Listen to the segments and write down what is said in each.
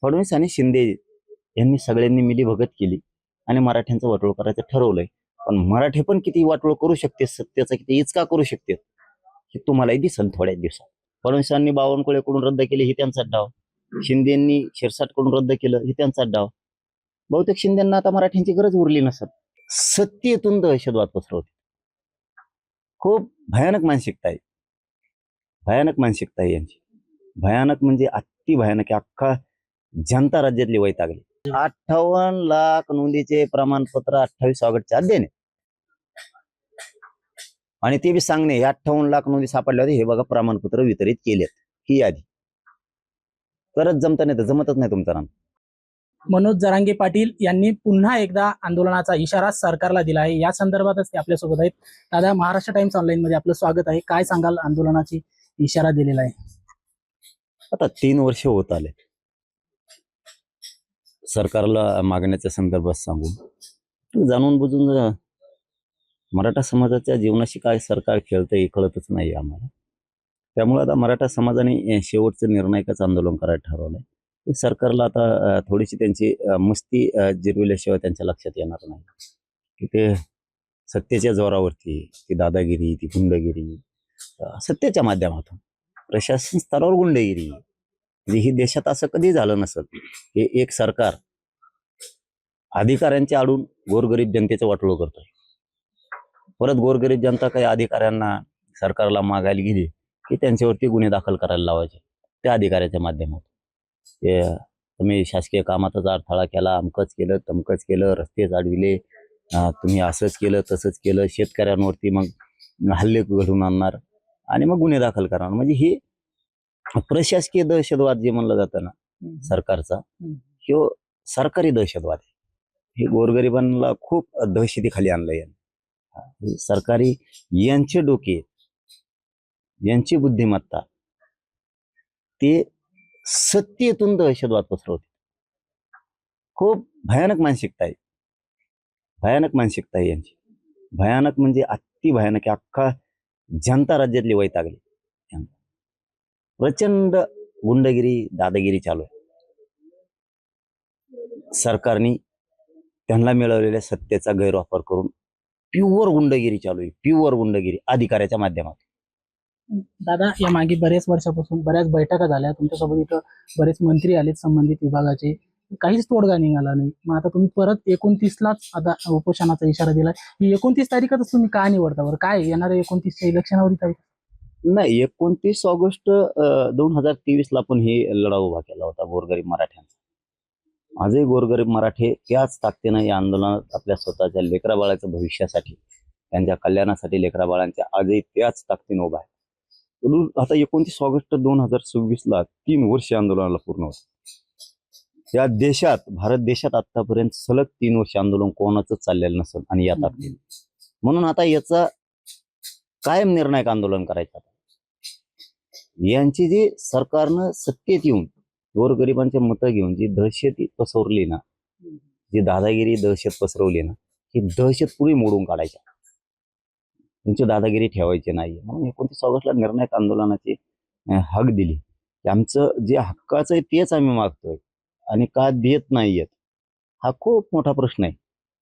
फडणवीस आणि शिंदे यांनी सगळ्यांनी मिलीभगत केली आणि मराठ्यांचं वाटोळ करायचं ठरवलंय. पण मराठे पण किती वाटोळ करू शकते, सत्याचा किती इचका करू शकते, हे तुम्हालाही दिसल थोड्या दिवसात. फडणवीसांनी बावनकुळेकडून रद्द केले, हे त्यांचाच डाव. शिंदेंनी शिरसाटकडून रद्द केलं, हे त्यांचाच डाव. बहुतेक शिंदेंना आता मराठ्यांची गरज उरली नसत. सत्तेतून दहशतवाद पसरवते. खूप भयानक मानसिकता आहे, भयानक मानसिकता आहे यांची. भयानक म्हणजे अति भयानक आहे. अख्खा जनता राज्यातली वैतागली. 58 लाख नोंदीचे प्रमाणपत्र 28 ऑगस्टच्या आत देणे आणि ते बी सांगणे 58 लाख नोंदी सापडल्या होत्या, हे बघा प्रमाणपत्र वितरित केलेत, ही यादी. तरच जमत नाही तर जमतच नाही तुमचं नाम. मनोज जरांगे पाटील यांनी पुन्हा एकदा आंदोलनाचा इशारा सरकारला दिला आहे. या संदर्भातच ते आपल्या सोबत आहेत. दादा, महाराष्ट्र टाइम्स ऑनलाईन मध्ये आपलं स्वागत आहे. काय सांगाल, आंदोलनाची इशारा दिलेला आहे? आता 3 वर्ष होत आले सरकारला मागण्याच्या संदर्भात सांगून, जाणून बुजून मराठा समाजाच्या जीवनाशी काय सरकार खेळतंय हे कळतच नाही आम्हाला. त्यामुळे आता मराठा समाजाने शेवटचं निर्णायकच आंदोलन करायला ठरवलंय. सरकारला आता थोडीशी त्यांची मस्ती जिरविल्याशिवाय त्यांच्या लक्षात येणार नाही की ते सत्तेच्या जोरावरती, ती दादागिरी, ती गुंडगिरी, सत्तेच्या माध्यमातून प्रशासन स्तरावर गुंडगिरी, म्हणजे ही देशात असं कधी झालं नसत. हे एक सरकार अधिकाऱ्यांच्या आडून गोरगरीब जनतेचं वाटोळ करतोय. परत गोरगरीब जनता काही अधिकाऱ्यांना सरकारला मागायला गेली की त्यांच्यावरती गुन्हे दाखल करायला लावायचे त्या अधिकाऱ्याच्या माध्यमातून. ते तुम्ही शासकीय कामातच अडथळा केला, अमकच केलं, तमकच केलं, रस्ते जाडविले, तुम्ही असंच केलं, तसंच केलं, शेतकऱ्यांवरती मग हल्ले घडून आणणार आणि मग गुन्हे दाखल करणार. म्हणजे हे प्रशासकीय दहशतवाद जे म्हणलं जातं ना सरकारचा, ह्यो सरकारी दहशतवाद आहे. हे गोरगरिबांना खूप दहशतीखाली आणलंय. सरकारी यांचे डोके, यांची बुद्धिमत्ता, ते सत्तेतून दहशतवाद पसरवते. खूप भयानक मानसिकता आहे, भयानक मानसिकता आहे यांची. भयानक म्हणजे अति भयानक आहे. अख्खा जनता राज्यातली वैतागली. प्रचंड गुंडगिरी, दादागिरी चालू आहे. सरकारने त्यांना मिळवलेल्या सत्तेचा गैरवापर करून प्युअर गुंडगिरी चालू आहे, प्युअर गुंडगिरी अधिकाऱ्याच्या माध्यमातून. दादा, या मागे बऱ्याच वर्षापासून बऱ्याच बैठका झाल्या तुमच्यासोबत, इथं बरेच मंत्री आलेत संबंधित विभागाचे, काहीच तोडगा निघाला नाही. मग आता तुम्ही परत 29लाच आता उपोषणाचा इशारा दिलाय. ही 29 तारीखच तुम्ही का निवडता बरं? काय येणाऱ्या 29च्या इलेक्शनावर तारीख? नाही, 29 ऑगस्ट 2023 ला पण हे लढा उभा केला होता गोरगरीब मराठ्यांचा. आजही गोरगरीब मराठे त्याच ताकदीनं या आंदोलनात आपल्या स्वतःच्या लेकरा बाळाच्या भविष्यासाठी, त्यांच्या कल्याणासाठी, लेकरा बाळांच्या आजही त्याच ताकदीनं उभा आहे. म्हणून आता 29 ऑगस्ट 2026 ला 3 वर्ष आंदोलनाला पूर्ण होत. या देशात, भारत देशात आतापर्यंत सलग 3 वर्ष आंदोलन कोणाचं चाललेलं नसेल आणि या ताकदीनं. म्हणून आता याचा कायम निर्णायक आंदोलन करायचं. यांची जी सरकारनं सत्तेत येऊन गोरगरिबांचे मतं घेऊन जी दहशत पसरवली ना, जी दादागिरी दहशत पसरवली ना, ही दहशत पुरी मोडून काढायची. तुमची दादागिरी ठेवायची नाही. म्हणून 29 ऑगस्टला निर्णायक आंदोलनाची हक दिली की आमचं जे हक्काचं आहे तेच आम्ही मागतोय आणि का देत नाहीयेत, हा खूप मोठा प्रश्न आहे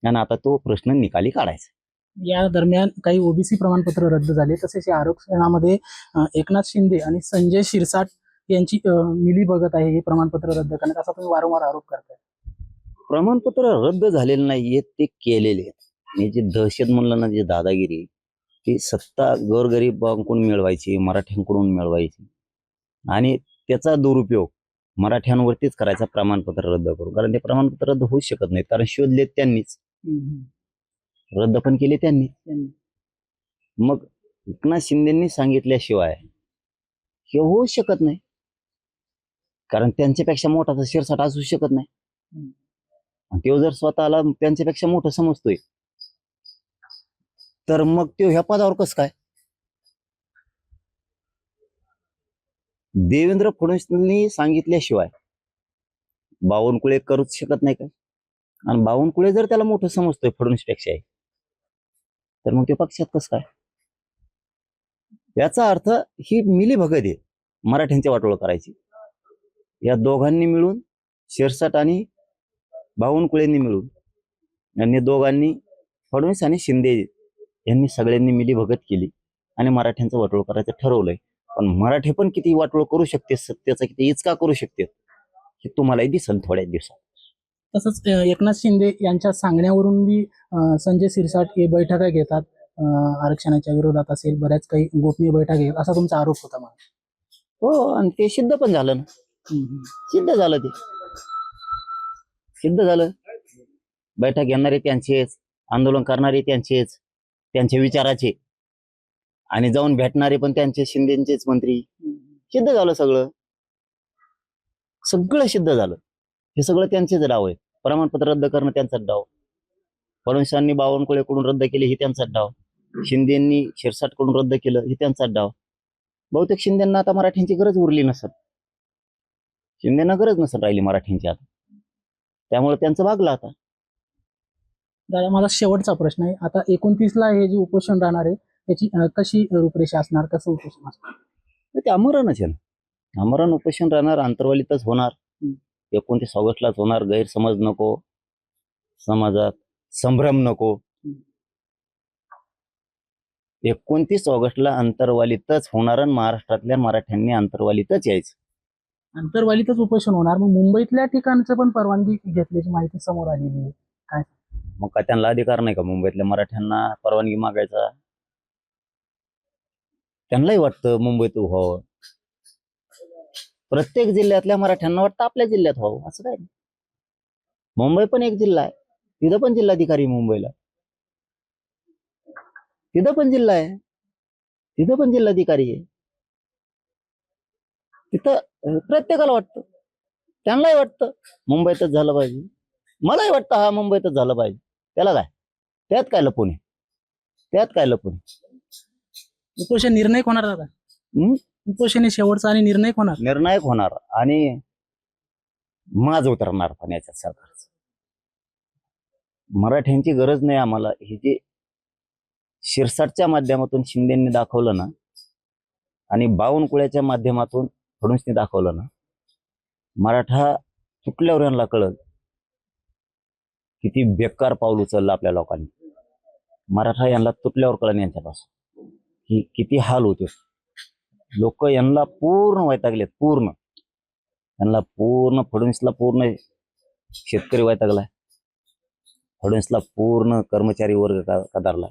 आणि आता तो प्रश्न निकाली काढायचा. या दरम्यान काही ओबीसी प्रमाणपत्र रद्द झाले. तसेच या आरक्षणामध्ये एकनाथ शिंदे आणि संजय शिरसाट यांची मिलीभगत आहे हे प्रमाणपत्र रद्द करण्यात, असा तुम्ही वारंवार आरोप करताय. प्रमाणपत्र रद्द झालेले नाहीयेत, ते केलेले आहेत. आणि जी दहशत म्हणलं ना, जी दादागिरी, ती सत्ता गोरगरिबांकडून मिळवायची, मराठ्यांकडून मिळवायची आणि त्याचा दुरुपयोग मराठ्यांवरतीच करायचा प्रमाणपत्र रद्द करून. कारण ते प्रमाणपत्र रद्द होऊ शकत नाही, कारण शोधलेत त्यांनीच, रद्द पण केले त्यांनी. मग एकनाथ शिंदेंनी सांगितल्याशिवाय हे होऊ शकत नाही, कारण त्यांच्यापेक्षा मोठा तर शिरसाट असू शकत नाही. आणि तो जर स्वतःला त्यांच्यापेक्षा मोठं समजतोय तर मग तो ह्या पदावर कसं काय? देवेंद्र फडणवीसांनी सांगितल्याशिवाय बावनकुळे करूच शकत नाही का? आणि बावनकुळे जर त्याला मोठं समजतोय फडणवीसपेक्षा, तर मग ते पक्षात कसं काय? याचा अर्थ ही मिलीभगत आहे मराठ्यांच्या वाटोळ करायची. या दोघांनी मिळून शिरसाट आणि बावनकुळेंनी मिळून यांनी दोघांनी, फडणवीस आणि शिंदे यांनी सगळ्यांनी मिलीभगत केली आणि मराठ्यांचं वाटोळ करायचं ठरवलंय. पण मराठे पण किती वाटोळ करू शकते, सत्याचा किती इचका करू शकते, हे तुम्हालाही दिसल थोड्या दिवसात. तसंच एकनाथ शिंदे यांच्या सांगण्यावरून बी संजय शिरसाट हे बैठका घेतात, आरक्षणाच्या विरोधात असेल, बऱ्याच काही गोपनीय बैठका घेतात असा तुमचा आरोप होता मला. हो, आणि ते सिद्ध पण झालं ना. सिद्ध झालं, ते सिद्ध झालं. बैठक घेणारे त्यांचेच, आंदोलन करणारे त्यांचेच, त्यांच्या विचाराचे, आणि जाऊन भेटणारे पण त्यांचे, शिंदेचेच मंत्री. सिद्ध झालं सगळं, सगळं सिद्ध झालं. हे सगळं त्यांचेच डाव आहे. प्रमाणपत्र रद्द करणं त्यांचाच डाव, फडणवीसांनी बावनकुळेकडून रद्द केले हे त्यांचाच डाव, शिंदेंनी शिरसाटकडून रद्द केलं हे त्यांचाच डाव. बहुतेक शिंदेंना आता मराठ्यांची गरज उरली नसेल, शिंदेना गरज नसेल राहिली मराठ्यांची आता, त्यामुळे त्यांचं भागलं आता. दादा माझा शेवटचा प्रश्न आहे, आता 29ला हे जे उपोषण राहणार आहे त्याची कशी रूपरेषा असणार, कसं उपोषण असणार? ते आमरणच आहे ना, आमरण उपोषण राहणार, अंतरवालीतच होणार. 29 ऑगस्टलाच होणार. गैरसमज नको, समाजात संभ्रम नको. 29 ऑगस्टला अंतरवालीतच होणार आणि महाराष्ट्रातल्या मराठ्यांनी अंतरवालीतच यायचं. अंतरवालीतच उपोषण होणार, मग मुंबईतल्या ठिकाणचं पण परवानगी घेतल्याची माहिती समोर आलेली आहे. काय मग काय त्यांना अधिकार नाही का मुंबईतल्या मराठ्यांना परवानगी मागायचा? त्यांनाही वाटतं मुंबईत व्हावं, प्रत्येक जिल्ह्यातल्या मराठ्यांना वाटतं आपल्या जिल्ह्यात व्हावं, असं काय. मुंबई पण एक जिल्हा आहे, तिथं पण जिल्हाधिकारी मुंबईला, तिथं पण जिल्हा आहे, तिथं पण जिल्हाधिकारी आहे. तिथं प्रत्येकाला वाटतं, त्यांनाही वाटतं मुंबईतच झालं पाहिजे, मलाही वाटतं हा मुंबईतच झालं पाहिजे. त्याला काय, त्यात काय लपून आहे, त्यात काय लपून आहे? उपोषण निर्णायक होणार दादा? उपोषण हे शेवटचा आणि निर्णायक होणार, निर्णायक होणार, आणि माज उतरणार पण याच्यात सरकारचं. मराठ्यांची गरज नाही आम्हाला, हे जे शिरसाटच्या माध्यमातून शिंदेंनी दाखवलं ना, आणि बावनकुळ्याच्या माध्यमातून फडणवीसने दाखवलं ना, मराठा तुटल्यावर यांना कळलं किती बेकार पाऊल उचललं आपल्या लोकांनी. मराठा यांना तुटल्यावर कळलं यांच्यापासून की किती हाल होते. लोक यांना पूर्ण वैतागलेत, पूर्ण यांना पूर्ण, फडणवीसला पूर्ण शेतकरी वैतागलाय, फडणवीसला पूर्ण कर्मचारी वर्ग कदारला,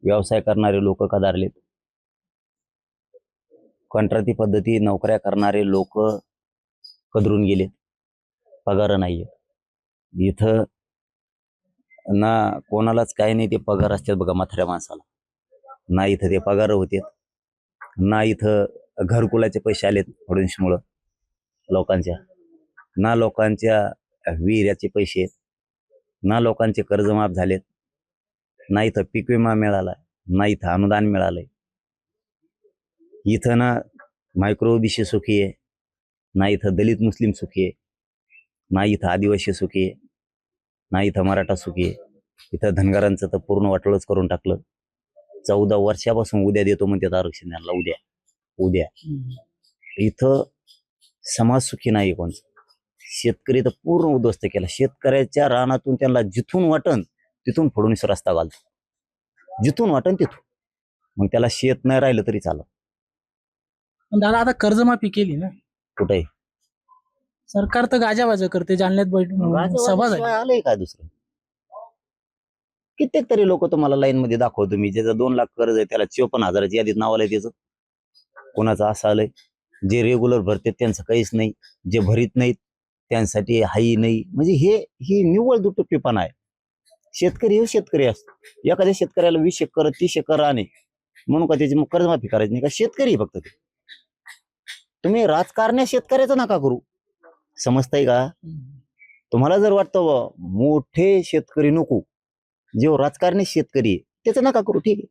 व्यवसाय करणारे लोक कदारलेत, कंत्राटी पद्धती नोकऱ्या करणारे लोक कदरून गेलेत, पगार नाहीये इथं ना, कोणालाच काही नाही. ते पगार असतात बघा म्हाताऱ्या माणसाला, ना इथं ते पगार होते, ना इथं घरकुलाचे पैसे आलेत फडणवीसमुळं लोकांच्या, ना लोकांच्या विहिऱ्याचे पैसे, ना लोकांचे कर्ज माफ झालेत, ना इथं पीक विमा मिळाला, ना इथं अनुदान मिळालंय. इथं ना मायक्रो ओबीसी सुखी आहे, ना इथं दलित मुस्लिम सुखी आहे, ना इथं आदिवासी सुखी आहे, ना इथं मराठा सुखी आहे. इथं धनगरांचं तर पूर्ण वाटोळच करून टाकलं. 14 वर्षापासून उद्या देतो म्हणतात आरक्षण यांना, उद्या उद्या. इथं समाज सुखी नाही कोणचं. शेतकरी तर पूर्ण उद्ध्वस्त केला. शेतकऱ्याच्या रानातून त्यांना जिथून वाटन तिथून फडणवीस रस्ता घालतो, जिथून वाटन तिथून. मग त्याला शेत नाही राहिलं तरी चालत. पण दादा आता कर्जमाफी केली ना, कुठे सरकार तर गाजावाजा करते, जालन्यात सभा झाली. आलंय काय दुसरं? कित्येक तरी लोक तुम्हाला लाईन मध्ये दाखवतो मी, ज्याचं 2 लाख कर्ज आहे त्याला 54,000ची यादीत नाव आलंय त्याचं. कोणाचं असं आलंय? जे रेग्युलर भरते त्यांचं काहीच नाही, जे भरीत नाहीत त्यांसाठी हाही नाही. म्हणजे ही निव्वळ दुटप्पीपणा आहे. शेतकरी हे शेतकरी असतो. एखाद्या शेतकऱ्याला 20 एकर 30 एकर राणे म्हणून का त्याची कर्जमाफी करायची नाही का? शेतकरी फक्त ते. तुम्ही राजकारण्या शेतकऱ्याचं नका करू, समजताय का? तुम्हाला जर वाटतं मोठे शेतकरी नको, जे राजकारणी शेतकरी त्याचं नका करू, ठीक आहे.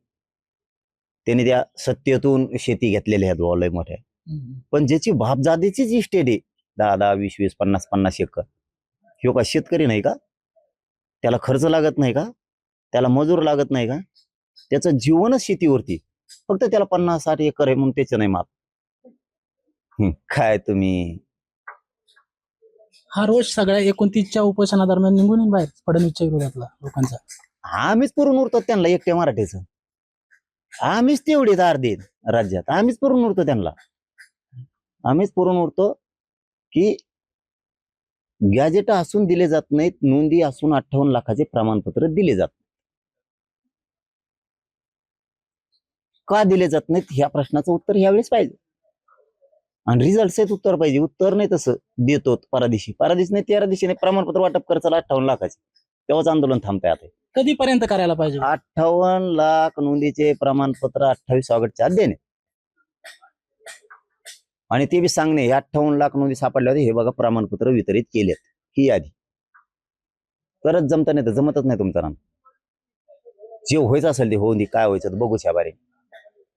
त्यांनी त्या सत्तेतून शेती घेतलेल्या आहेत लय मोठ्या, पण ज्याची बापजादेचीच इस्टेट आहे 10-10, 20-20, 50-50 एकर, ह्यो का शेतकरी नाही का? त्याला खर्च लागत नाही का? त्याला मजूर लागत नाही का? त्याचं जीवनच शेतीवरती, फक्त त्याला 50-60 एकर आहे म्हणून त्याचं नाही माप. काय तुम्ही हा रोष सगळ्या 29च्या उपोषणादरम्यान निघून येईन बाहेर फडणवीसच्या विरोधातला लोकांचा. आम्हीच पुरून उरतो त्यांना एकट्या मराठीचं. आम्हीच तेवढेच अर्धे राज्यात आम्हीच पुरून उरतो त्यांना. आम्हीच पुरून उरतो की गॅजेट असून दिले जात नाहीत, नोंदी असून 58 लाखाचे प्रमाणपत्र दिले जात नाहीत. का दिले जात नाहीत ह्या प्रश्नाचं उत्तर ह्यावेळेस पाहिजे. आणि रिझल्ट सहित उत्तर पाहिजे. उत्तर नाही तसं देतो परादिशी नाही 13 दिवशी नाही प्रमाणपत्र वाटप करचाल 58 लाखाचे, तेव्हाच आंदोलन थांबताय. आता कधीपर्यंत करायला पाहिजे? 58 लाख नोंदीचे प्रमाणपत्र 28 ऑगस्टच्या आत देणे आणि ते बी सांगणे हे 58 लाख नोंदी सापडल्या होते, हे बघा प्रमाणपत्र वितरित केलेत, ही यादी. तरच जमत नाही तर जमतच नाही तुमचं नाम. जे व्हायचं असेल ते होऊन दे, काय व्हायचं तर बघूच ह्या बारे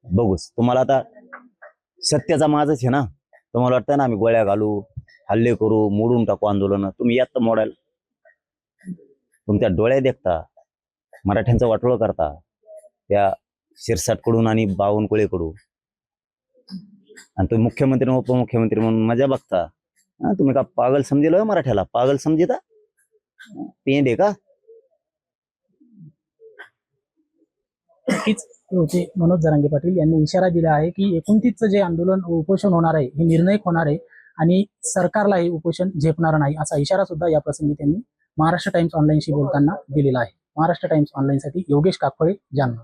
बघूच. तुम्हाला आता सत्याचा माझच आहे ना. तुम्हाला वाटतं ना आम्ही गोळ्या घालू, हल्ले करू, मोडून टाकू आंदोलन. तुम्ही यात तर मोडाल. तुमच्या डोळ्या देखता मराठ्यांचं वाटोळं करता त्या शिरसाटकडून आणि बावनकुळेकडून, आणि तुम्ही मुख्यमंत्री आणि उपमुख्यमंत्री म्हणून मजा बघता. तुम्ही का पागल समजेल होय मराठ्याला? पागल समजेता पेंड आहे का? नक्कीच ते होते मनोज जरांगे पाटील यांनी इशारा दिला आहे की 29चं जे आंदोलन उपोषण होणार आहे हे निर्णायक होणार आहे आणि सरकारला हे उपोषण झेपणार नाही, असा इशारा सुद्धा या प्रसंगी त्यांनी महाराष्ट्र टाइम्स ऑनलाईनशी बोलताना दिलेला आहे. महाराष्ट्र टाइम्स ऑनलाईनसाठी योगेश काकफळे, जालना.